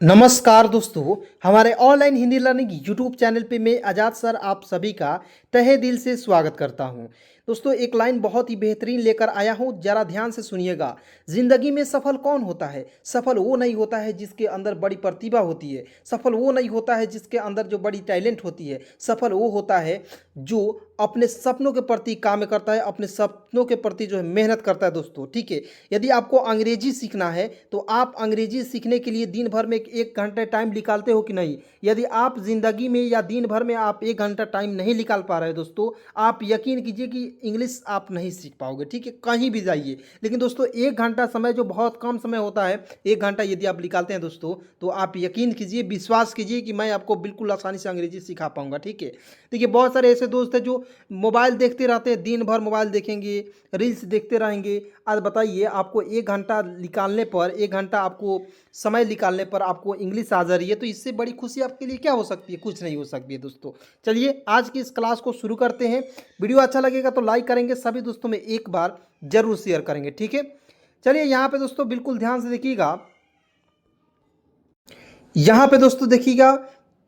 नमस्कार दोस्तों, हमारे online Hindi learning YouTube channel पे मैं आज़ाद सर आप सभी का तहे दिल से स्वागत करता हूं। दोस्तों, एक लाइन बहुत ही बेहतरीन लेकर आया हूं, जरा ध्यान से सुनिएगा। ज़िंदगी में सफल कौन होता है? सफल वो नहीं होता है जिसके अंदर बड़ी प्रतिभा होती है। सफल वो नहीं होता है जिसके अंदर जो बड़ी टैलेंट होती है। सफल वो होता है जो अपने सपनों के प्रति काम करता है, अपने सपनों के प्रति जो है मेहनत करता है दोस्तों, ठीक है। यदि आपको अंग्रेजी सीखना है तो आप अंग्रेजी सीखने के लिए दिन भर में एक घंटे टाइम निकालते हो कि नहीं? यदि आप ज़िंदगी में या दिन भर में आप एक घंटा टाइम नहीं निकाल पा रहे हो दोस्तों, आप यकीन कीजिए कि इंग्लिश आप नहीं सीख पाओगे, ठीक है। कहीं भी जाइए, लेकिन दोस्तों एक घंटा समय जो बहुत कम समय होता है, एक घंटा यदि आप निकालते हैं दोस्तों, तो आप यकीन कीजिए, विश्वास कीजिए कि मैं आपको बिल्कुल आसानी से अंग्रेजी सिखा पाऊंगा, ठीक है। देखिए, बहुत सारे ऐसे दोस्त हैं जो मोबाइल देखते रहते हैं, दिन भर मोबाइल देखेंगे, रील्स देखते रहेंगे। आज बताइए, आपको एक घंटा निकालने पर, एक घंटा आपको समय निकालने पर आपको इंग्लिश आ जा रही है, तो इससे बड़ी खुशी आपके लिए क्या हो सकती है? कुछ नहीं हो सकती है दोस्तों। चलिए आज की इस क्लास को शुरू करते हैं। वीडियो अच्छा लगेगा तो लाइक करेंगे, सभी दोस्तों में एक बार जरूर शेयर करेंगे, ठीक है। चलिए यहाँ पे दोस्तों बिल्कुल ध्यान से देखिएगा। यहाँ पे दोस्तों देखिएगा,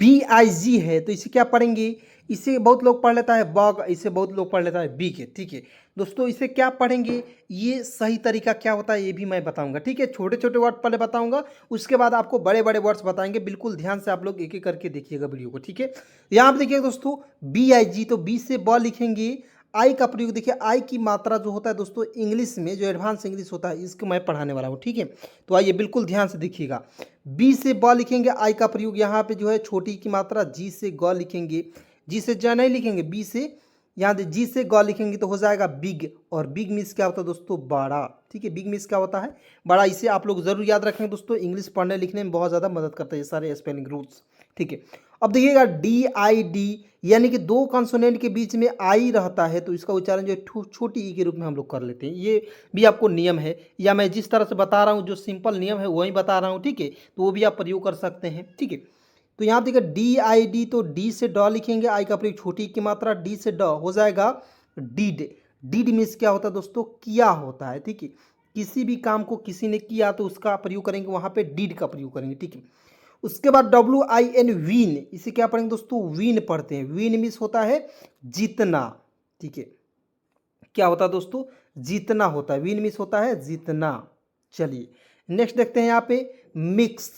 BIG है, तो इसे क्या पढ़ेंगे? इसे बहुत लोग पढ़ लेता है बग, इसे बहुत लोग पढ़ लेता है बीग, ठीक है। दोस्तों इसे क्या पढ़ेंगे, ये सही तरीका क्या होता है ये भी मैं बताऊंगा, ठीक है। छोटे छोटे वर्ड पहले बताऊंगा, उसके बाद आपको बड़े बड़े वर्ड्स बताएंगे। बिल्कुल ध्यान से आप लोग एक एक करके देखिएगा वीडियो को, ठीक है। यहाँ पे देखिएगा दोस्तों, BIG, तो बी से ब लिखेंगे। आई का प्रयोग देखिए, आई की मात्रा जो होता है दोस्तों इंग्लिश में, जो एडवांस इंग्लिश होता है, इसको मैं पढ़ाने वाला हूँ, ठीक है। तो आइए बिल्कुल ध्यान से देखिएगा। बी से ब लिखेंगे, आई का प्रयोग यहाँ पे जो है छोटी की मात्रा। जी से ग लिखेंगे, जी से ज नहीं लिखेंगे, बी से यहाँ जी से ग लिखेंगे तो हो जाएगा बिग। और बिग मीन्स क्या होता है दोस्तों? बड़ा, ठीक है। बिग मीन्स क्या होता है? बड़ा। इसे आप लोग जरूर याद रखेंगे दोस्तों, इंग्लिश पढ़ने लिखने में बहुत ज़्यादा मदद करता है ये सारे स्पेलिंग रूल्स, ठीक है। अब देखिएगा, DID, यानी कि दो कंसोनेंट के बीच में आई रहता है, तो इसका उच्चारण जो है छोटी ई के रूप में हम लोग कर लेते हैं। ये भी आपको नियम है, या मैं जिस तरह से बता रहा हूँ जो सिंपल नियम है वही बता रहा हूँ, ठीक है। तो वो भी आप प्रयोग कर सकते हैं, ठीक है। तो यहाँ देखिए DID, तो डी से ड लिखेंगे, आई का प्रयोग छोटी की मात्रा, डी से ड हो जाएगा डीड। डीड मीन्स क्या होता है दोस्तों? किया होता है, ठीक है। किसी भी काम को किसी ने किया तो उसका प्रयोग करेंगे, वहाँ पे डीड का प्रयोग करेंगे, ठीक है। उसके बाद WIN, वीन, इसे क्या पढ़ेंगे दोस्तों? वीन पढ़ते हैं। वीन मीन्स होता है जीतना, ठीक है। क्या होता है दोस्तों? जीतना होता है। वीन मीन्स होता है जीतना। चलिए नेक्स्ट देखते हैं यहाँ पे, mix,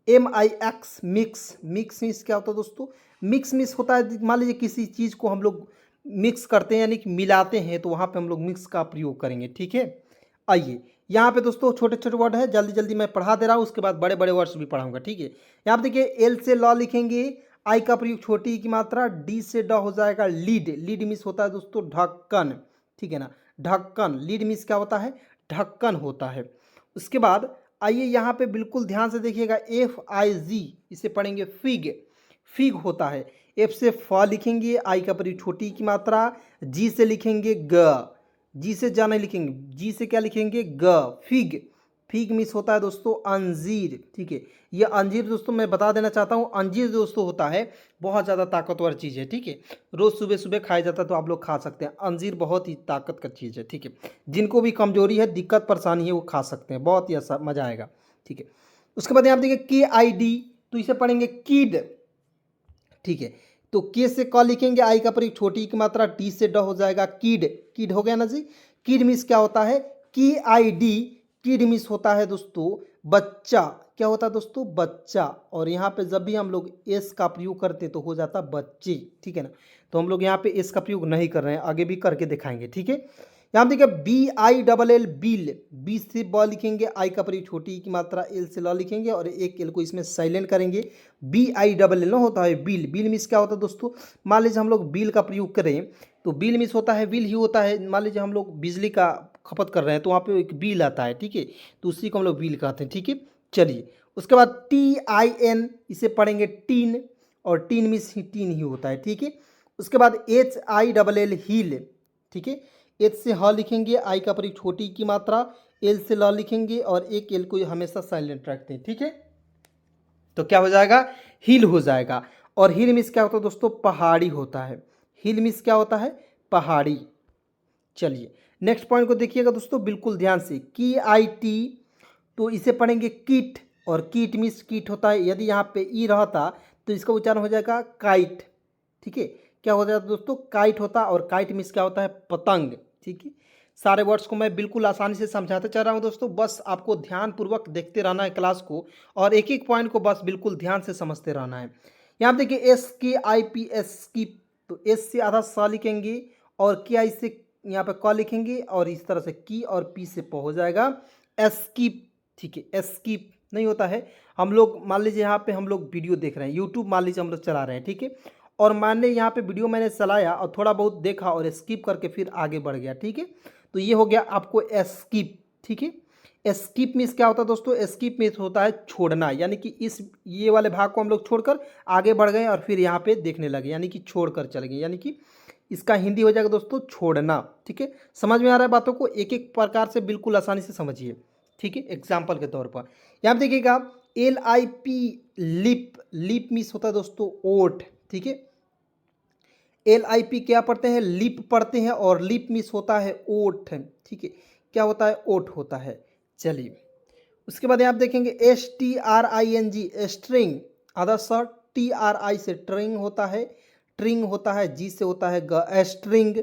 MIX, mix. Mix means क्या होता है दोस्तों? मिक्स मीन्स होता है, मान लीजिए किसी चीज़ को हम लोग मिक्स करते हैं, यानी कि मिलाते हैं, तो वहाँ पे हम लोग मिक्स का प्रयोग करेंगे, ठीक है। आइए यहाँ पे दोस्तों छोटे छोटे वर्ड है, जल्दी जल्दी मैं पढ़ा दे रहा हूँ, उसके बाद बड़े बड़े वर्ड्स भी पढ़ाऊंगा, ठीक है। यहाँ पे देखिए, एल से लॉ लिखेंगे, आई का प्रयोग छोटी की मात्रा, डी से ड हो जाएगा लीड। लीड मीन्स होता है दोस्तों ढक्कन, ठीक है ना। ढक्कन, लीड मीन्स क्या होता है? ढक्कन होता है। उसके बाद आइए यहाँ पे बिल्कुल ध्यान से देखिएगा, FIG, इसे पढ़ेंगे फिग। फिग होता है। एफ से फ लिखेंगे, आई का प्रयोग छोटी की मात्रा, जी से लिखेंगे ग, जी से जा नहीं लिखेंगे, जी से क्या लिखेंगे? ग, फिग। फिग मीन्स होता है दोस्तों अंजीर, ठीक है। ये अंजीर दोस्तों मैं बता देना चाहता हूँ, अंजीर दोस्तों होता है बहुत ज़्यादा ताकतवर चीज़ है, ठीक है। रोज़ सुबह सुबह खाया जाता है, तो आप लोग खा सकते हैं। अंजीर बहुत ही ताकत का चीज़ है, ठीक है। जिनको भी कमजोरी है, दिक्कत परेशानी है, वो खा सकते हैं, बहुत ही अच्छा मज़ा आएगा, ठीक है। उसके बाद यहाँ देखिए KID, तो इसे पढ़ेंगे किड, ठीक है। तो के से क लिखेंगे, आई का प्रयोग छोटी की मात्रा, टी से ड हो जाएगा किड। किड हो गया ना जी। किड मीन्स क्या होता है? KID। किड मीन्स होता है दोस्तों बच्चा। क्या होता है दोस्तों? बच्चा। और यहाँ पे जब भी हम लोग एस का प्रयोग करते तो हो जाता बच्चे, ठीक है ना। तो हम लोग यहाँ पे एस का प्रयोग नहीं कर रहे हैं, आगे भी करके दिखाएंगे, ठीक है। यहाँ देखिए BILL, बिल। बी से ब लिखेंगे, आई का प्रयोग छोटी की मात्रा, एल से ल लिखेंगे और एक एल को इसमें साइलेंट करेंगे। BILL होता है बिल। बिल मीन्स क्या होता है दोस्तों? मान लीजिए हम लोग बिल का प्रयोग करें, तो बिल मीन्स होता है बिल ही होता है। मान लीजिए हम लोग बिजली का खपत कर रहे हैं, तो वहाँ पे एक बिल आता है, ठीक है। तो उसी को हम लोग बिल कहते हैं, ठीक है। चलिए उसके बाद TIN, इसे पढ़ेंगे टीन, और टीन मीन्स ही टीन ही होता है, ठीक है। उसके बाद HILL, हील, ठीक है। एच से ह लिखेंगे, आई का प्रयोग छोटी की मात्रा, एल से ल लिखेंगे और एक एल को हमेशा साइलेंट रखते हैं, ठीक है। तो क्या हो जाएगा? हिल हो जाएगा। और हिल मीन्स क्या होता है दोस्तों? पहाड़ी होता है। हिल मीन्स क्या होता है? पहाड़ी। चलिए नेक्स्ट पॉइंट को देखिएगा दोस्तों बिल्कुल ध्यान से, KIT, तो इसे पढ़ेंगे किट। और कीट मीन्स कीट होता है। यदि यहाँ पे ई रहता तो इसका उच्चारण हो जाएगा काइट। ठीक है, क्या हो जाता है दोस्तों, काइट होता, और काइट मीन्स क्या होता है, पतंग। ठीक है, सारे वर्ड्स को मैं बिल्कुल आसानी से समझाते चल रहा हूँ दोस्तों, बस आपको ध्यानपूर्वक देखते रहना है क्लास को, और एक एक पॉइंट को बस बिल्कुल ध्यान से समझते रहना है। यहाँ पे देखिए SKIP स्कीप, तो एस से आधा स लिखेंगे और KI से यहाँ पे क लिखेंगे, और इस तरह से की और पी से प हो जाएगा एस्कीप। ठीक है, एस्कीप नहीं होता है। हम लोग मान लीजिए यहाँ पे हम लोग वीडियो देख रहे हैं, यूट्यूब मान लीजिए हम लोग चला रहे हैं, ठीक है, और मैंने यहाँ पे वीडियो मैंने चलाया और थोड़ा बहुत देखा और स्किप करके फिर आगे बढ़ गया। ठीक है, तो ये हो गया आपको एस्कीप। ठीक है, एस्कीप मीन्स क्या होता है दोस्तों, एस्कीप मीन्स होता है छोड़ना, यानी कि इस ये वाले भाग को हम लोग छोड़कर आगे बढ़ गए और फिर यहाँ पे देखने लगे, यानी कि छोड़कर चले गए, यानी कि इसका हिंदी हो जाएगा दोस्तों छोड़ना। ठीक है, समझ में आ रहा है बातों को, एक एक प्रकार से बिल्कुल आसानी से समझिए। ठीक है, एग्जाम्पल के तौर पर यहाँ पे देखिएगा LIP लिप, लिप मीन्स होता है दोस्तों ओठ। ठीक है, LIP क्या पढ़ते हैं, लिप पढ़ते हैं, और लिप मीन्स होता है ओठ। ठीक है, क्या होता है, ओठ होता है। चलिए उसके बाद आप देखेंगे STRING स्ट्रिंग, आधा सा TRI से ट्रिंग होता है, ट्रिंग होता है, जी से होता है ग स्ट्रिंग।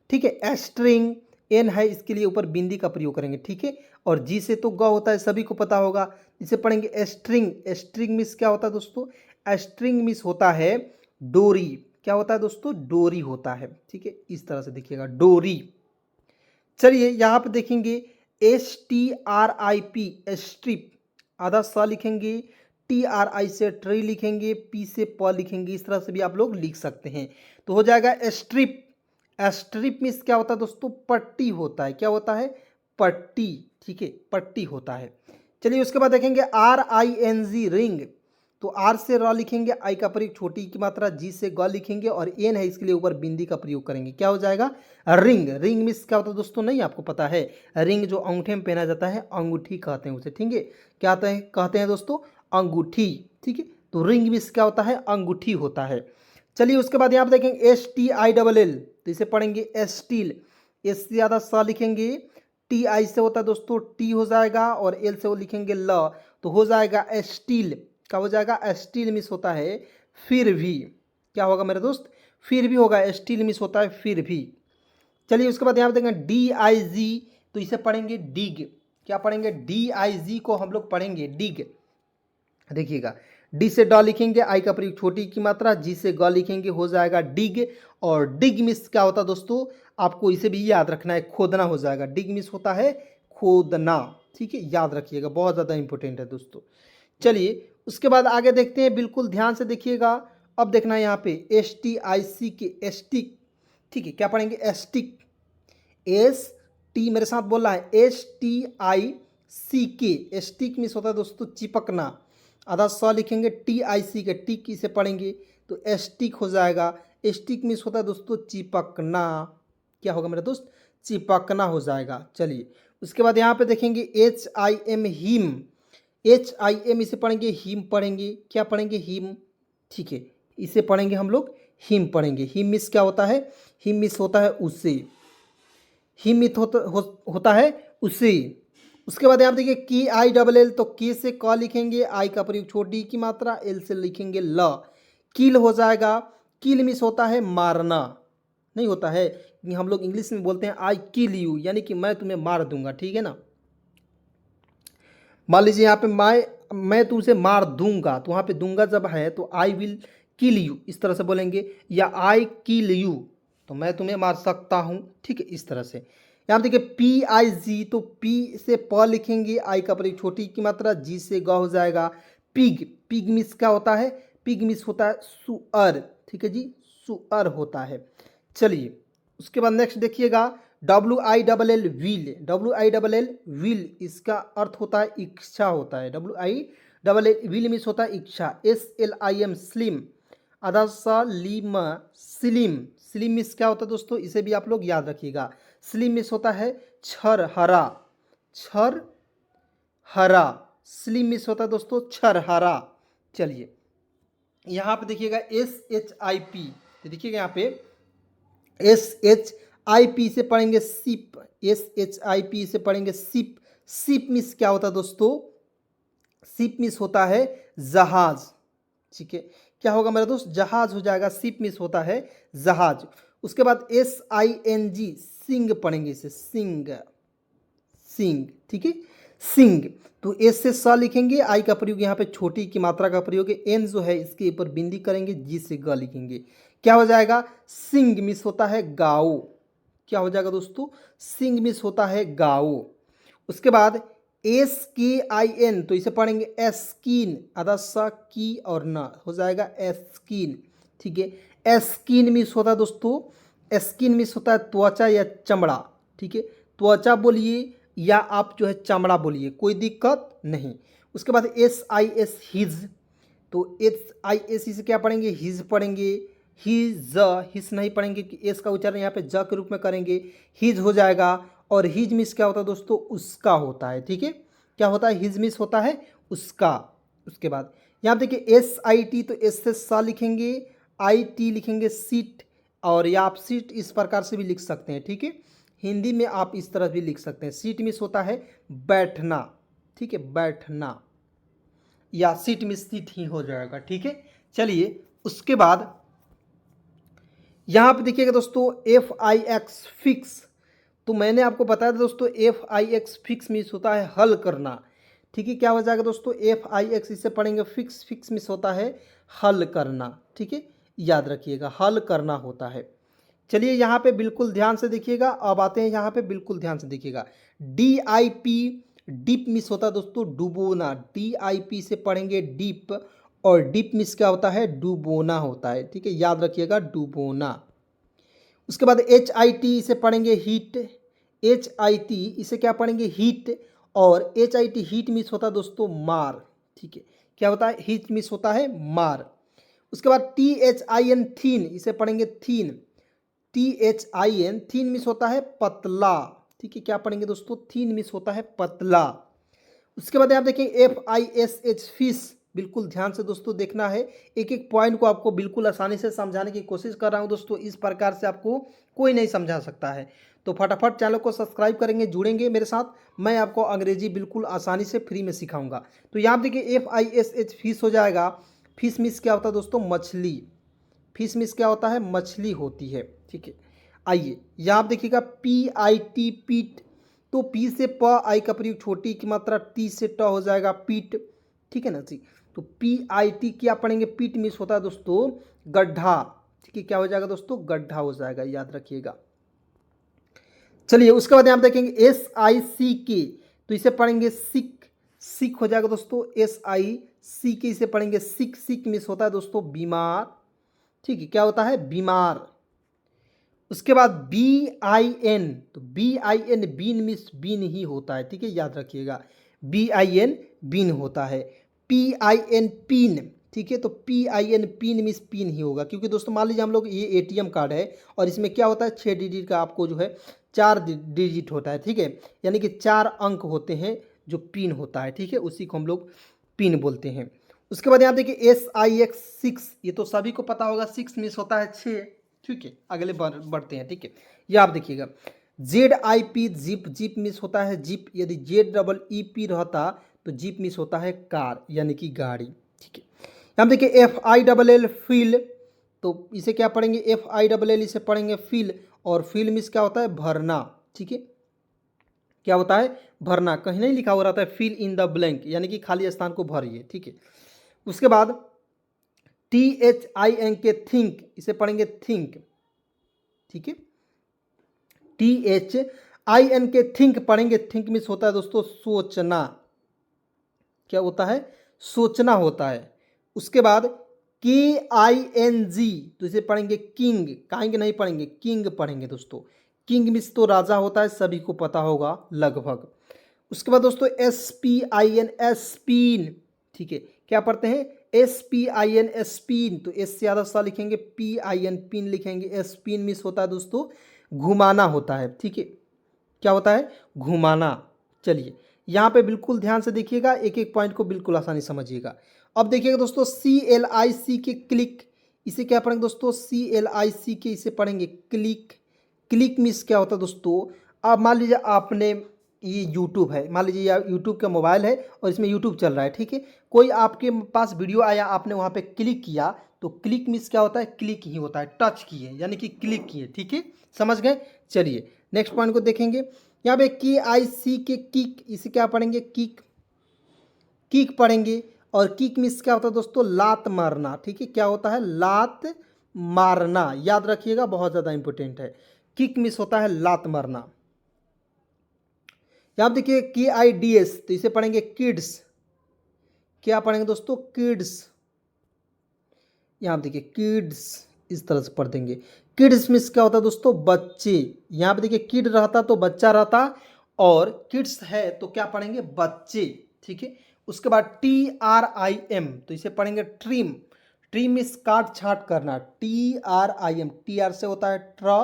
ठीक है, स्ट्रिंग, एन है इसके लिए ऊपर बिंदी का प्रयोग करेंगे। ठीक है, और जी से तो ग होता है, सभी को पता होगा, इसे पढ़ेंगे स्ट्रिंग। स्ट्रिंग मिस क्या होता है दोस्तों, स्ट्रिंग मिस होता है डोरी। क्या होता है दोस्तों, डोरी होता है। ठीक है, इस तरह से देखिएगा डोरी। चलिए यहाँ पे देखेंगे STRIP स्ट्रिप, आधा स लिखेंगे, TRI से ट्री लिखेंगे, पी से प लिखेंगे, इस तरह से भी आप लोग लिख सकते हैं, तो हो जाएगा स्ट्रिप। स्ट्रिप मीन्स क्या होता है दोस्तों, पट्टी होता है। क्या होता है, पट्टी। ठीक है, पट्टी होता है। चलिए उसके बाद देखेंगे RING रिंग, तो आर से र लिखेंगे, आई का प्रयोग छोटी की मात्रा, जी से ग लिखेंगे, और एन है इसके लिए ऊपर बिंदी का प्रयोग करेंगे, क्या हो जाएगा रिंग। रिंग मिस क्या होता है दोस्तों, नहीं आपको पता है, रिंग जो अंगूठे में पहना जाता है, अंगूठी कहते हैं उसे। ठीक है, क्या कहते हैं दोस्तों, अंगूठी। ठीक है, तो रिंग मिस क्या होता है, अंगूठी होता है। चलिए उसके बाद यहाँ पे देखेंगे STILL, तो इसे पढ़ेंगे स्टील, एस से ज़्यादा स लिखेंगे, TI से होता है दोस्तों टी हो जाएगा, और एल से वो लिखेंगे ल, तो हो जाएगा स्टील। क्या हो जाएगा, स्टील मिस होता है फिर भी। क्या होगा मेरे दोस्त, फिर भी होगा, स्टील मिस होता है फिर भी। चलिए उसके बाद यहाँ पे देखेंगे DIG, तो इसे पढ़ेंगे डिग। क्या पढ़ेंगे, DIG को हम लोग पढ़ेंगे डिग। देखिएगा डी से ड लिखेंगे, आई का प्रयोग छोटी की मात्रा, जी से ग लिखेंगे, हो जाएगा डिग। और डिग मिस क्या होता है दोस्तों, आपको इसे भी याद रखना है, खोदना हो जाएगा। डिग मिस होता है खोदना। ठीक है, याद रखिएगा, बहुत ज़्यादा इंपॉर्टेंट है दोस्तों। चलिए उसके बाद आगे देखते हैं, बिल्कुल ध्यान से देखिएगा। अब देखना है यहाँ पे STIC के स्टिक। ठीक है, क्या पढ़ेंगे, स्टिक, ST मेरे साथ बोल रहा है, STIC स्टिक मिस होता है दोस्तों चिपकना, आधा स लिखेंगे, TIC के टिक, इसे पढ़ेंगे तो स्टिक हो जाएगा। स्टिक मिस होता है दोस्तों चिपकना। क्या होगा मेरा दोस्त, चिपकना हो जाएगा। चलिए उसके बाद यहाँ पे देखेंगे HIM हिम, HIM इसे पढ़ेंगे, हिम पढ़ेंगे। क्या पढ़ेंगे, हिम। ठीक है, इसे पढ़ेंगे हम लोग हिम पढ़ेंगे। हिम मिस क्या होता है, हिम मिस होता है उसे, हिम मिस होता है उसे। उसके बाद आप देखिए KILL, तो के से क लिखेंगे, आई का प्रयोग छोटी की मात्रा, एल से लिखेंगे ल, किल हो जाएगा। किल मिस होता है मारना, नहीं होता है, हम लोग इंग्लिश में बोलते हैं आई किल यू, यानी कि मैं तुम्हें मार दूंगा। ठीक है ना, मान लीजिए यहाँ पे मैं तुमसे मार दूंगा, तो वहाँ पे दूंगा जब है तो आई विल किल यू, इस तरह से बोलेंगे, या आई किल यू, तो मैं तुम्हें मार सकता हूँ। ठीक है, इस तरह से। यहाँ देखिए PIG, तो पी से प लिखेंगे, आई का प्रयोग छोटी की मात्रा, जी से ग हो जाएगा। पिग, पिग मिस क्या होता है, पिग मिस होता है सुअर। ठीक है जी, सुअर होता है। चलिए उसके बाद नेक्स्ट देखिएगा WILL विल, WILL विल, इसका अर्थ होता है इच्छा होता है। WILL विल मिस होता है इच्छा। SLIM स्लिम, आधा सा लीम, स्लिम, स्लिम मिस क्या होता है दोस्तों, इसे भी आप लोग याद रखिएगा। स्लिम मिस होता है छर हरा, छर हरा, स्लिम मिस होता है दोस्तों छर हरा। चलिए यहाँ पे देखिएगा SHIP, तो देखिएगा यहाँ पे SHIP से पढ़ेंगे सिप, SHIP से पढ़ेंगे सिप। सिप मिस क्या होता है दोस्तों, शिप मिस होता है जहाज, ठीक है। क्या होगा मेरा दोस्त, जहाज हो जाएगा, शिप मिस होता है जहाज। उसके बाद SING, सिंग पढ़ेंगे इसे, सिंग, सिंग, ठीक है, सिंग। तो एस से स लिखेंगे, आई का प्रयोग यहाँ पे छोटी की मात्रा का प्रयोग है, एन जो है इसके ऊपर बिंदी करेंगे, जी से ग लिखेंगे, क्या हो जाएगा, सिंग मिस होता है गाओ। क्या हो जाएगा दोस्तों, सिंग मिस होता है गाओ। उसके बाद SKIN, तो इसे पढ़ेंगे एस्किन, आधा सा की और ना हो जाएगा एस्किन, ठीक है। एस्किन मिस होता है दोस्तों, एस्किन मिस होता है त्वचा या चमड़ा, ठीक है। त्वचा बोलिए या आप जो है चमड़ा बोलिए, कोई दिक्कत नहीं। उसके बाद SIS, हिज, तो SIS से क्या पढ़ेंगे, हिज पढ़ेंगे, हिज, हिस नहीं पढ़ेंगे कि एस का उच्चारण यहाँ पे ज के रूप में करेंगे, हिज हो जाएगा। और हिज मिस क्या होता है दोस्तों, उसका होता है, ठीक है। क्या होता है, हिज मिस होता है उसका। उसके बाद यहाँ देखिए SIT, तो एस से सा लिखेंगे, IT लिखेंगे सीट, और या आप सीट इस प्रकार से भी लिख सकते हैं, ठीक है। हिंदी में आप इस तरह भी लिख सकते हैं, सीट मिस होता है बैठना, ठीक है, बैठना, या सीट मिस सीट ही हो जाएगा, ठीक है। चलिए उसके बाद यहाँ पे देखिएगा दोस्तों FIX, फिक्स, तो मैंने आपको बताया था दोस्तों FIX फिक्स मिस होता है हल करना, ठीक है। क्या हो जाएगा दोस्तों, FIX इसे पढ़ेंगे फिक्स, फिक्स मिस होता है हल करना, ठीक है, याद रखिएगा हल करना होता है। चलिए यहाँ पे बिल्कुल ध्यान से देखिएगा, अब आते हैं यहाँ पे, बिल्कुल ध्यान से देखिएगा। DIP, डिप मिस होता है दोस्तों डुबोना, DIP से पढ़ेंगे डिप, और डिप मिस क्या होता है, डुबोना होता है, ठीक है, याद रखिएगा डुबोना। उसके बाद HIT इसे पढ़ेंगे हीट, HIT इसे क्या पढ़ेंगे हीट, और HIT हीट मिस होता है दोस्तों मार, ठीक है। क्या होता है, हीट मिस होता है मार। उसके बाद THIN, थीन, इसे पढ़ेंगे थीन, THIN, थीन मिस होता है पतला, ठीक है। क्या पढ़ेंगे दोस्तों, थीन मिस होता है पतला। उसके बाद आप देखें FISH, फिश, बिल्कुल ध्यान से दोस्तों देखना है, एक एक पॉइंट को आपको बिल्कुल आसानी से समझाने की कोशिश कर रहा हूं दोस्तों, इस प्रकार से आपको कोई नहीं समझा सकता है। तो फटाफट चैनल को सब्सक्राइब करेंगे, जुड़ेंगे मेरे साथ, मैं आपको अंग्रेजी बिल्कुल आसानी से फ्री में सिखाऊंगा। तो यहाँ देखिए FISH, फिश हो जाएगा, फिश मिस क्या होता है दोस्तों, मछली, फिश मिस क्या होता है, मछली होती है, ठीक है। आइए यहाँ आप देखिएगा PIT, पीट, तो पी से प, आई का प्रयोग छोटी की मात्रा, टी से ट हो जाएगा पीट, ठीक है ना जी। तो PIT क्या पढ़ेंगे, पीट मिस होता है दोस्तों गड्ढा, ठीक है। क्या हो जाएगा दोस्तों, गड्ढा हो जाएगा, याद रखिएगा। चलिए उसके बाद यहाँ देखेंगे SICK, तो इसे पढ़ेंगे सिक, सिक हो जाएगा दोस्तों SICK, इसे पढ़ेंगे सिक, सिक मिस होता है दोस्तों बीमार, ठीक है। क्या होता है, बीमार। उसके बाद BIN, तो BIN, बीन मिस बीन ही होता है, ठीक है, याद रखिएगा BIN बीन होता है। PIN, पीन, ठीक है, तो PIN, पीन मिस पिन ही होगा, क्योंकि दोस्तों मान लीजिए हम लोग ये ATM कार्ड है और इसमें क्या होता है 6 डिजिट का आपको जो है 4 डिजिट होता है, ठीक है, यानी कि 4 अंक होते हैं जो पिन होता है, ठीक है, उसी को हम लोग पिन बोलते हैं। उसके बाद यहाँ देखिए SIX, 6, ये तो सभी को पता होगा, 6 मिस होता है 6, ठीक है। अगले बढ़ते हैं, ठीक है, ये आप देखिएगा ZIP, जीप, जीप मिस होता है जीप, यदि ZEEP रहता तो जीप मिस होता है कार, यानी कि गाड़ी, ठीक है। यहाँ देखिए FILL, फिल, तो इसे क्या पढ़ेंगे, FILL इसे पढ़ेंगे फिल, और फिल मिस क्या होता है, भरना, ठीक है। क्या होता है, भरना, कहीं नहीं लिखा हो रहा है फिल इन द ब्लैंक, यानी कि खाली स्थान को भरिए, ठीक है। उसके बाद THINK, थिंक, इसे पढ़ेंगे थिंक, ठीक है। THINK, थिंक पढ़ेंगे, थिंक मिस होता है दोस्तों सोचना, क्या होता है, सोचना होता है। उसके बाद KING, तो इसे पढ़ेंगे किंग, काइंग नहीं पढ़ेंगे, किंग पढ़ेंगे दोस्तों। किंग मिस तो राजा होता है, सभी को पता होगा लगभग। उसके बाद दोस्तों SPIN, स्पिन, ठीक है। क्या पढ़ते हैं, SPIN, स्पिन, तो एस से आधा सा लिखेंगे, PIN, पिन लिखेंगे, स्पिन मिस होता है दोस्तों घुमाना होता है, ठीक है। क्या होता है, घुमाना। चलिए यहाँ पे बिल्कुल ध्यान से देखिएगा, एक एक पॉइंट को बिल्कुल आसानी समझिएगा। अब देखिएगा दोस्तों CLIC, क्लिक, इसे क्या पढ़ेंगे दोस्तों, CLIC, इसे पढ़ेंगे क्लिक, क्लिक मिस क्या होता है दोस्तों, अब मान लीजिए आपने ये यूट्यूब है, मान लीजिए ये यूट्यूब का मोबाइल है और इसमें यूट्यूब चल रहा है, ठीक है। कोई आपके पास वीडियो आया, आपने वहाँ पे क्लिक किया, तो क्लिक मीन्स क्या होता है, क्लिक ही होता है, टच किए यानी कि क्लिक किए, ठीक है, समझ गए। चलिए नेक्स्ट पॉइंट को देखेंगे। यहाँ पे की आई सी के किक, इसे क्या पढ़ेंगे, किक, किक पढ़ेंगे। और किक मीन्स क्या होता है दोस्तों, लात मारना, ठीक है, क्या होता है, लात मारना, याद रखिएगा, बहुत ज़्यादा इंपॉर्टेंट है। किक मीन्स होता है लात मारना। यहाँ देखिए की आई डी एस, तो इसे पढ़ेंगे किड्स, क्या पढ़ेंगे दोस्तों, किड्स। यहाँ देखिए किड्स, इस तरह से पढ़ देंगे। किड्स मीन्स क्या होता है दोस्तों, बच्चे। यहाँ पे देखिए किड रहता तो बच्चा रहता, और किड्स है तो क्या पढ़ेंगे, बच्चे, ठीक है। उसके बाद टी आर आई एम, तो इसे पढ़ेंगे ट्रिम। ट्रिम मीन्स काट छाट करना, T R I am, T R से होता है ट्र,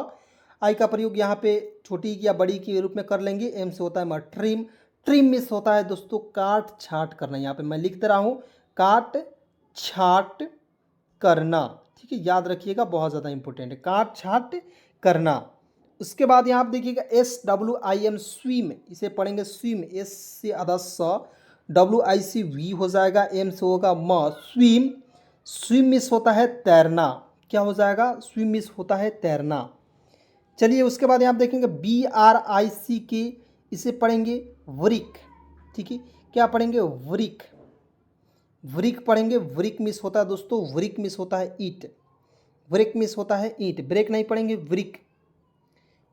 आई का प्रयोग यहाँ पे छोटी या बड़ी के रूप में कर लेंगे, एम से होता है ट्रिम। ट्रिम मीन्स होता है दोस्तों काट छाट करना, यहाँ पे मैं लिख दे रहा हूँ, काट छाट करना, ठीक है, याद रखिएगा, बहुत ज़्यादा इंपॉर्टेंट है, काट छाट करना। उसके बाद यहाँ आप देखिएगा S W I am, swim, इसे पढ़ेंगे स्विम, एस से आधा स, डब्ल्यू आई सी वी हो जाएगा, एम से होगा म, स्विम। स्विम मिस होता है तैरना, क्या हो जाएगा, स्विम मिस होता है तैरना। चलिए उसके बाद यहाँ आप देखेंगे बी आर आई सी के, इसे पढ़ेंगे वृक, ठीक है, क्या पढ़ेंगे, वृक, वृक पढ़ेंगे। वृक मिस होता है दोस्तों, वृक मिस होता है ईट, वृक मिस होता है ईट, ब्रेक नहीं पढ़ेंगे, वृक।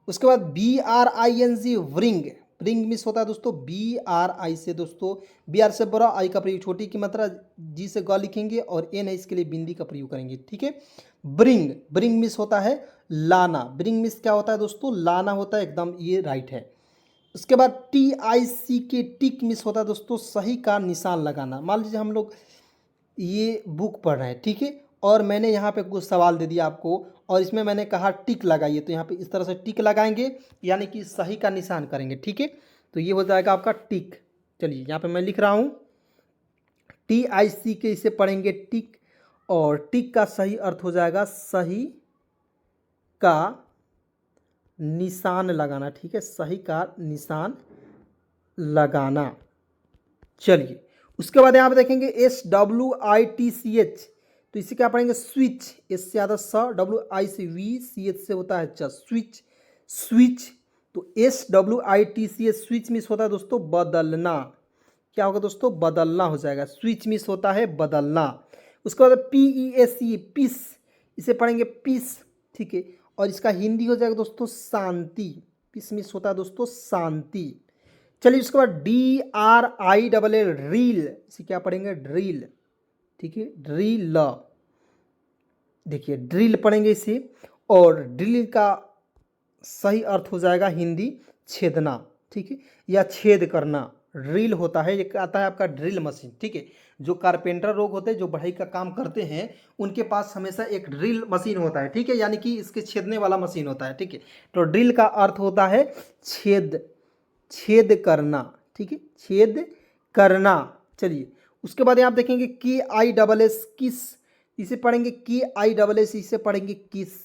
उसके बाद B R I N G, wring, wring miss होता है दोस्तों, बी आर आई से दोस्तों, बी आर से बड़ा, आई का प्रयोग छोटी की मात्रा, जी से ग लिखेंगे, और एन है इसके लिए बिंदी का प्रयोग करेंगे, ठीक है। ब्रिंग, ब्रिंग मिस होता है लाना, ब्रिंग मिस क्या होता है दोस्तों, लाना होता है, एकदम ये राइट है। उसके बाद टी आई सी के, टिक मिस होता है दोस्तों, सही का निशान लगाना। मान लीजिए हम लोग ये बुक पढ़ रहे हैं, ठीक है, और मैंने यहाँ पे कुछ सवाल दे दिया आपको, और इसमें मैंने कहा टिक लगाइए, तो यहाँ पे इस तरह से टिक लगाएंगे, यानी कि सही का निशान करेंगे, ठीक है, तो ये हो जाएगा आपका टिक। चलिए यहाँ पे मैं लिख रहा हूँ टी आई सी के, इसे पढ़ेंगे टिक, और टिक का सही अर्थ हो जाएगा सही का निशान लगाना, ठीक है, सही का निशान लगाना। चलिए उसके बाद यहाँ पे देखेंगे S W I T C H, तो इसे क्या पढ़ेंगे, स्विच, एस से आधा स, डब्ल्यू आई से वी, सी एच से होता है च, स्विच, स्विच। तो S W I T C H, switch miss होता है दोस्तों बदलना, क्या होगा दोस्तों, बदलना हो जाएगा, स्विच मिस होता है बदलना। उसके बाद P E S C, peace, इसे पढ़ेंगे पीस, ठीक है, और इसका हिंदी हो जाएगा दोस्तों शांति, पीस मिस होता है दोस्तों शांति। चलिए उसके बाद D R I double L, reel, इसे क्या पढ़ेंगे, ड्रिल, ठीक है, ड्रिल, देखिए ड्रिल पढ़ेंगे इसे, और ड्रिल का सही अर्थ हो जाएगा हिंदी छेदना, ठीक है, या छेद करना, ड्रिल होता है, ये आता है आपका ड्रिल मशीन, ठीक है, जो कारपेंटर लोग होते हैं, जो बढ़ई का काम करते हैं, उनके पास हमेशा एक ड्रिल मशीन होता है, ठीक है, यानी कि इसके छेदने वाला मशीन होता है, ठीक है। तो ड्रिल का अर्थ होता है छेद, छेद करना, ठीक है, छेद करना। चलिए उसके बाद यहाँ आप देखेंगे की आई डबल एस, किस, इसे पढ़ेंगे की आई डबल एस, इसे पढ़ेंगे किस।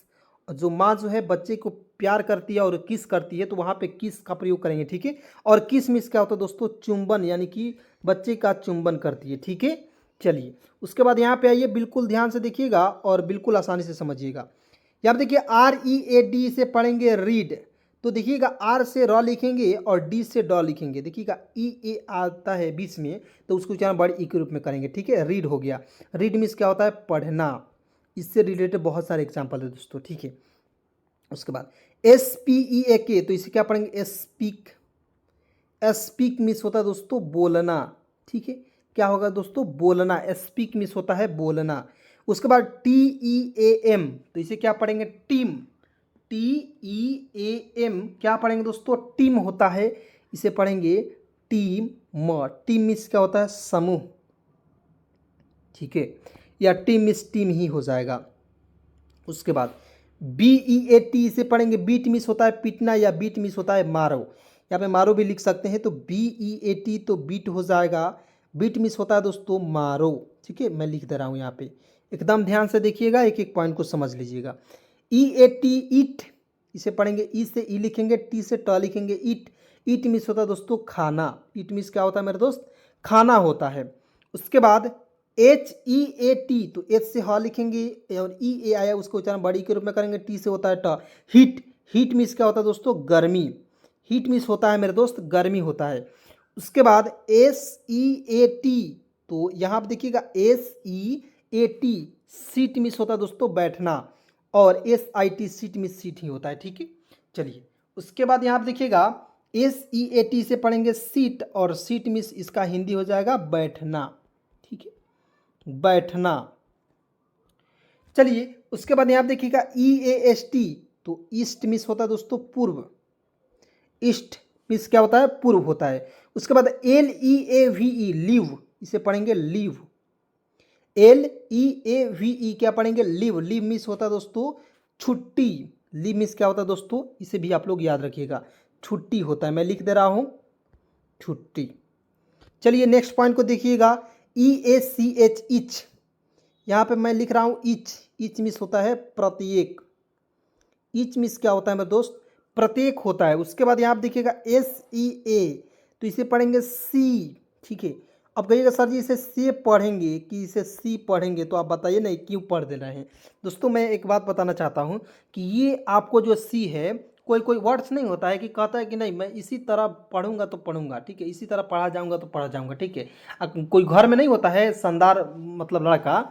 और जो माँ जो है बच्चे को प्यार करती है और किस करती है, तो वहाँ पे किस का प्रयोग करेंगे, ठीक है। और किस मिस क्या होता है दोस्तों, चुंबन, यानी कि बच्चे का चुंबन करती है, ठीक है। चलिए उसके बाद यहाँ पे आइए, बिल्कुल ध्यान से देखिएगा और बिल्कुल आसानी से समझिएगा। यहाँ पे देखिए आर ई ए डी से पढ़ेंगे रीड, तो देखिएगा आर से र लिखेंगे और डी से ड लिखेंगे, देखिएगा ई ए आता है बीच में, तो उसको उच्चारण बड़े ई के रूप में करेंगे, ठीक है। रीड हो गया, रीड मीन्स क्या होता है, पढ़ना, इससे रिलेटेड बहुत सारे एग्जाम्पल है दोस्तों, ठीक है। उसके बाद एस पी ई ए के, तो इसे क्या पढ़ेंगे, स्पीक, स्पीक मिस होता है दोस्तों बोलना, ठीक है, क्या होगा दोस्तों, बोलना, स्पीक मिस होता है बोलना। उसके बाद टी ई ए एम, तो इसे क्या पढ़ेंगे, team, T E A M, क्या पढ़ेंगे दोस्तों, टीम होता है, इसे पढ़ेंगे टीम म, टीम मिस क्या होता है, समूह, ठीक है, या टीम मिस टीम ही हो जाएगा। उसके बाद बी ई ए टी, इसे पढ़ेंगे बीट मिस होता है पीटना, या बीट मिस होता है मारो, यहाँ पे मारो भी लिख सकते हैं, तो बी ई ए टी तो बीट हो जाएगा, बीट मिस होता है दोस्तों मारो, ठीक है, मैं लिख दे रहा हूँ यहाँ पे, एकदम ध्यान से देखिएगा, एक एक पॉइंट को समझ लीजिएगा। ई ए टी ईट, इसे पढ़ेंगे ई से ई लिखेंगे, टी से ट लिखेंगे, ईट, ईट मीन्स होता है दोस्तों खाना। ईट मीन्स क्या होता है मेरे दोस्त? खाना होता है। उसके बाद HEAT, तो एच से ह लिखेंगे और E A आया उसको उच्चारण बड़ी के रूप में करेंगे, टी से होता है ट। हीट, हीट मीन्स क्या होता है दोस्तों? गर्मी। हीट मीन्स होता है मेरे दोस्त गर्मी होता है। उसके बाद SEAT, तो यहाँ पर देखिएगा SEAT, सीट मीन्स होता है दोस्तों बैठना, और SIT सीट मीन्स सीट ही होता है। ठीक है, चलिए उसके बाद यहाँ पर देखिएगा SEAT से पढ़ेंगे सीट, और सीट मीन्स इसका हिंदी हो जाएगा बैठना। ठीक है, बैठना। चलिए उसके बाद यहाँ देखिएगा EAST, तो ईस्ट मीन्स होता है दोस्तों पूर्व। ईस्ट मीन्स क्या होता है? पूर्व होता है। उसके बाद LEAVE, लीव, इसे पढ़ेंगे लीव। LEAVE क्या पढ़ेंगे? लीव। लीव मीन्स होता है दोस्तों छुट्टी। लीव मीन्स क्या होता है दोस्तों? इसे भी आप लोग याद रखिएगा, छुट्टी होता है। मैं लिख दे रहा हूं छुट्टी। चलिए नेक्स्ट पॉइंट को देखिएगा, EACH, इच। यहाँ पे मैं लिख रहा हूँ इच। इच मीन्स होता है प्रत्येक। इच मीन्स क्या होता है मेरे दोस्त? प्रत्येक होता है। उसके बाद यहाँ पे देखिएगा SEA, तो इसे पढ़ेंगे सी। ठीक है, अब कहिएगा सर जी इसे से पढ़ेंगे कि इसे सी पढ़ेंगे, तो आप बताइए नहीं क्यों पढ़ दे रहे हैं। दोस्तों मैं एक बात बताना चाहता हूँ कि ये आपको जो सी है, कोई कोई वर्ड्स नहीं होता है कि कहता है कि नहीं मैं इसी तरह पढ़ूंगा तो पढ़ूंगा, ठीक है, इसी तरह पढ़ा जाऊंगा तो पढ़ा जाऊंगा। ठीक है, कोई घर में नहीं होता है शानदार मतलब लड़का,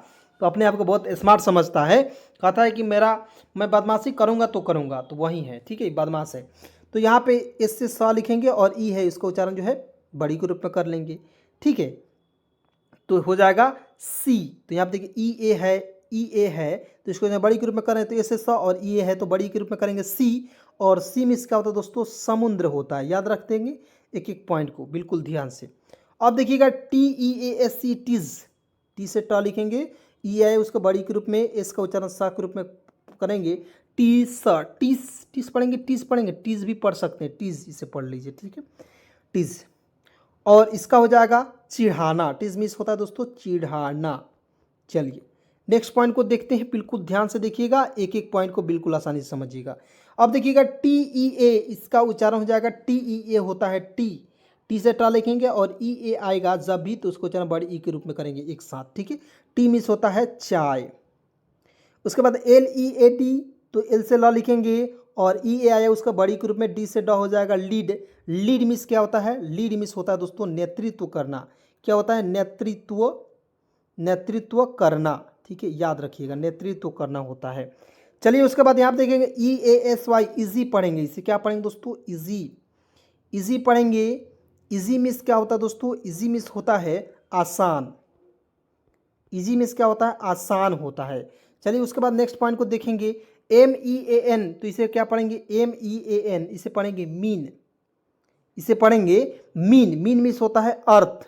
तो अपने आप को बहुत स्मार्ट समझता है, कहता है कि मैं बदमाशी करूंगा तो करूंगा, तो वही है। ठीक है, बदमाश है। तो यहाँ पे एस से स लिखेंगे और ई है, इसका उच्चारण जो है बड़ी के रूप में कर लेंगे। ठीक है, तो हो जाएगा सी। तो यहाँ पे देखिए ई ए है, तो इसको बड़ी के रूप में करें तो एस से स, और ई ए है तो बड़ी के रूप में करेंगे सी। और सी में इसका होता है दोस्तों समुद्र होता है। याद रख देंगे एक एक पॉइंट को बिल्कुल ध्यान से। अब देखिएगा TEASC, टीज। टी से ट लिखेंगे, ई है उसको बड़ी के रूप में, एस का उच्चारण सा के रूप में करेंगे, टीस। टीस टीस पढ़ेंगे, टीस पढ़ेंगे, टीज भी पढ़ सकते हैं, टीज इसे पढ़ लीजिए। ठीक है, टीज। और इसका हो जाएगा चिढ़ाना। टीज मीन्स होता है दोस्तों चिढ़ाना। चलिए नेक्स्ट पॉइंट को देखते हैं, बिल्कुल ध्यान से देखिएगा, एक एक पॉइंट को बिल्कुल आसानी से समझिएगा। अब देखिएगा TEA, इसका उच्चारण हो जाएगा TEA होता है टी। टी से टा लिखेंगे और EA आएगा जब भी, तो उसको उच्चारण बड़ी ई के रूप में करेंगे एक साथ। ठीक है, टी मीन्स होता है चाय। उसके बाद LEAT, तो एल से ल लिखेंगे और EA आया उसका बड़ी के रूप में, डी से ड हो जाएगा लीड। लीड मीन्स क्या होता है? लीड मीन्स होता है दोस्तों नेतृत्व करना। क्या होता है? नेतृत्व करना। ठीक है, याद रखिएगा नेतृत्व करना होता है। चलिए उसके बाद यहाँ पे देखेंगे EASY, इजी पढ़ेंगे। इसे क्या पढ़ेंगे दोस्तों? इजी। इजी पढ़ेंगे। इजी मीन्स क्या होता है दोस्तों? इजी मीन्स होता है आसान। इजी मीन्स क्या होता है? आसान होता है। चलिए उसके बाद नेक्स्ट पॉइंट को देखेंगे, MEAN, तो इसे क्या पढ़ेंगे? MEAN, इसे पढ़ेंगे मीन। इसे पढ़ेंगे मीन। मीन मीन्स होता है अर्थ।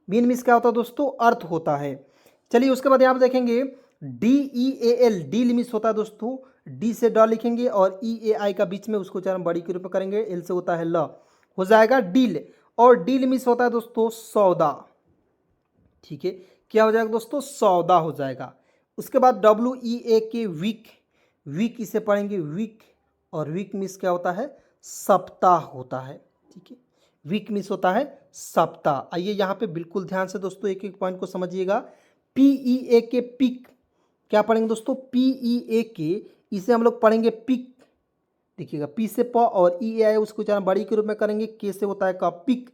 मीन मीन्स क्या होता है दोस्तों? अर्थ होता है। चलिए उसके बाद यहाँ पे देखेंगे DEAL, डील मीन्स होता है दोस्तों, डी से ड लिखेंगे और EAI का बीच में उसको उच्चारण बड़ी के रूप में करेंगे, एल से होता है ल, हो जाएगा डील। और डील मीन्स होता है दोस्तों सौदा। ठीक है, क्या हो जाएगा दोस्तों? सौदा हो जाएगा। उसके बाद WEAK, वीक। वीक इसे पढ़ेंगे वीक, और वीक मीन्स क्या होता है? सप्ताह होता है। ठीक है, वीक मीन्स होता है सप्ताह। आइए यहाँ पे बिल्कुल ध्यान से दोस्तों एक एक पॉइंट को समझिएगा। PEAK, peak. क्या पढ़ेंगे दोस्तों? PEAK, इसे हम लोग पढ़ेंगे पिक। देखिएगा पी से प और ई आए उसको उच्चारण बड़ी के रूप में करेंगे, के से होता है का, पिक।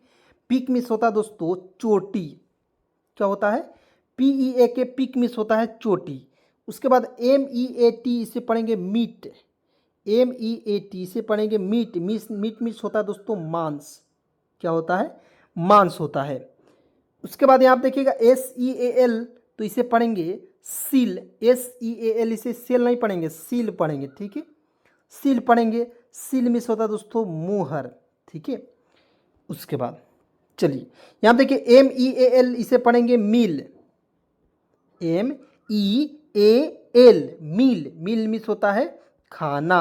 पिक मीन्स होता है दोस्तों चोटी। क्या होता है? PEAK, पिक मीन्स होता है चोटी। उसके बाद MEAT, इसे पढ़ेंगे मीट। MEAT, इसे पढ़ेंगे मीट। मीट मीन्स होता है दोस्तों मांस। क्या होता है? मांस होता है। उसके बाद यहाँ आप देखिएगा SEAL, तो इसे पढ़ेंगे सील। SEAL, इसे सेल नहीं पढ़ेंगे, सील पढ़ेंगे। ठीक है, सील पढ़ेंगे। सील मीन्स होता है दोस्तों मुहर। ठीक है, उसके बाद चलिए यहाँ देखिए MEAL, इसे पढ़ेंगे मील। MEAL, मील। मील मीन्स होता है खाना।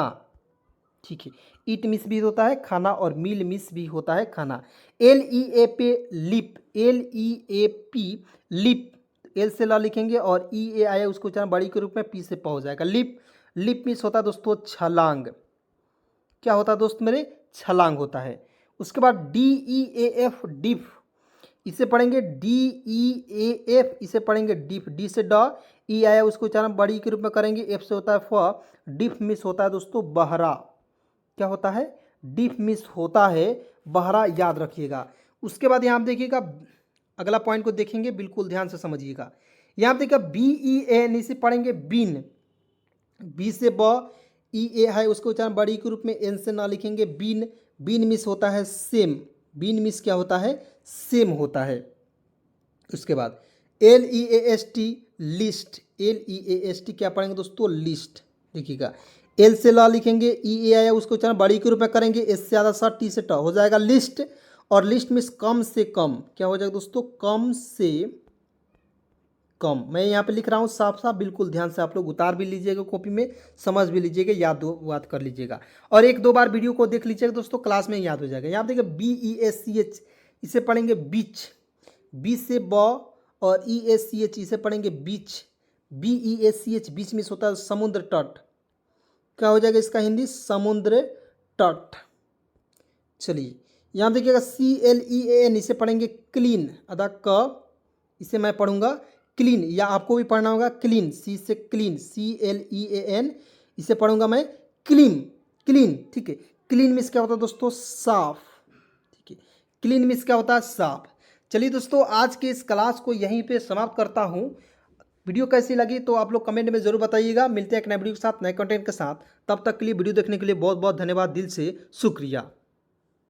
ठीक है, ईट मिस भी होता है खाना, और मील मिस भी होता है खाना। LEAP, lip. LEAP, lip. L से ला लिखेंगे और EA आया उसको उच्चारण बड़ी के रूप में, पी से प हो जाएगा लिप। लिप मिस होता है दोस्तों छलांग। क्या होता है दोस्त मेरे? छलांग होता है। उसके बाद DEAF डिफ, इसे पढ़ेंगे DEAF, इसे पढ़ेंगे डिफ। डी से ड, ई आया उसको उच्चारण बड़ी के रूप में करेंगे, एफ से होता है फ, डिफ मिस होता है दोस्तों बहरा। क्या होता है? डिफ मिस होता है बहरा, याद रखिएगा। उसके बाद यहाँ पे देखिएगा अगला पॉइंट को देखेंगे, बिल्कुल ध्यान से समझिएगा। यहाँ पे देखिएगा BEAN, इसे पढ़ेंगे बीन, बी से ब, ई ए है उसको उच्चारण बड़ी के रूप में, एन से ना लिखेंगे बीन। बीन मिस होता है सेम, बीन मिस क्या होता है? सेम होता है। उसके बाद LEAST लिस्ट, LEAST क्या पढ़ेंगे दोस्तों? लिस्ट। देखिएगा एल से ला लिखेंगे, ई ए आया उसको उच्चारण बड़ी के रूप में करेंगे, एस से ज़्यादा सा, टी से ट, हो जाएगा लिस्ट। और लिस्ट मीन्स कम से कम, क्या हो जाएगा दोस्तों? कम से कम। मैं यहाँ पे लिख रहा हूँ साफ साफ, बिल्कुल ध्यान से आप लोग उतार भी लीजिएगा कॉपी में, समझ भी लीजिएगा, याद कर लीजिएगा। और एक दो बार वीडियो को देख लीजिएगा दोस्तों, क्लास में याद हो जाएगा। यहाँ पे देखिए BESCH, इसे पढ़ेंगे बीच, बी से ब, और ESCH, इसे पढ़ेंगे बीच, BESCH, बीच में होता है समुद्र तट। क्या हो जाएगा इसका हिंदी? समुद्र तट। चलिए यहाँ देखिएगा CLEAN, इसे पढ़ेंगे क्लीन, अदा क, इसे मैं पढ़ूंगा क्लीन, या आपको भी पढ़ना होगा क्लीन, सी से क्लीन, CLEAN, इसे पढ़ूंगा मैं क्लीन, क्लीन। ठीक है, क्लीन मीन्स क्या होता है दोस्तों? साफ। ठीक है, क्लीन मीन्स क्या होता है? साफ। चलिए दोस्तों, आज के इस क्लास को यहीं पे समाप्त करता हूँ। वीडियो कैसी लगी तो आप लोग कमेंट में ज़रूर बताइएगा। मिलते हैं एक नए वीडियो के साथ, नए कंटेंट के साथ। तब तक के लिए वीडियो देखने के लिए बहुत बहुत धन्यवाद, दिल से शुक्रिया।